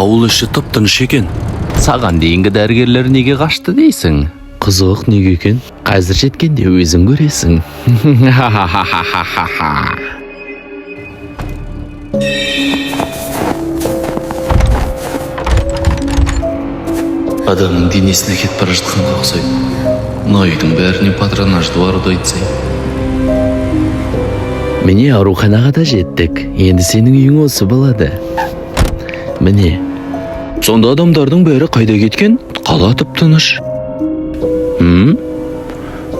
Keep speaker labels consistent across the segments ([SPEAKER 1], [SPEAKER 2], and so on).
[SPEAKER 1] Ауыл іші тып-тыныш екен.
[SPEAKER 2] Саған дейінгі дәрігерлер неге қашты дейсің?
[SPEAKER 1] Қызық неге екен?
[SPEAKER 2] Қазір жеткенде өзің көресің.
[SPEAKER 1] Адамның денесіне кетіп бара жатқанға ұқсайды. Мына үйдің бәріне патронажды баруды айтсай.
[SPEAKER 2] Міне ауруханаға да жеттік. Енді сенің үйің осы болады. Міне.
[SPEAKER 1] Сонда адамдардың бәрі қайда кеткен? Қала тып-тыныш.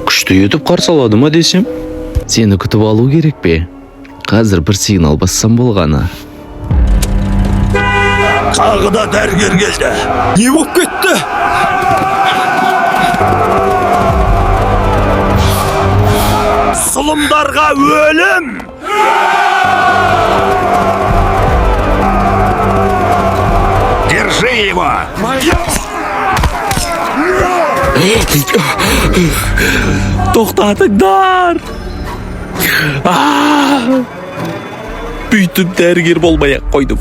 [SPEAKER 1] Күшті етіп қарсы алады ма десем?
[SPEAKER 2] Сені күтіп алу керек пе? Қазір бір сигнал бассам болғаны.
[SPEAKER 3] Тағы да дәрігер келді. Не болып кетті? Зұлымдарға өлім! Держи его!
[SPEAKER 1] Тоқтатыңдар! Бүйтіп дәрігер болмай-ақ қойдым.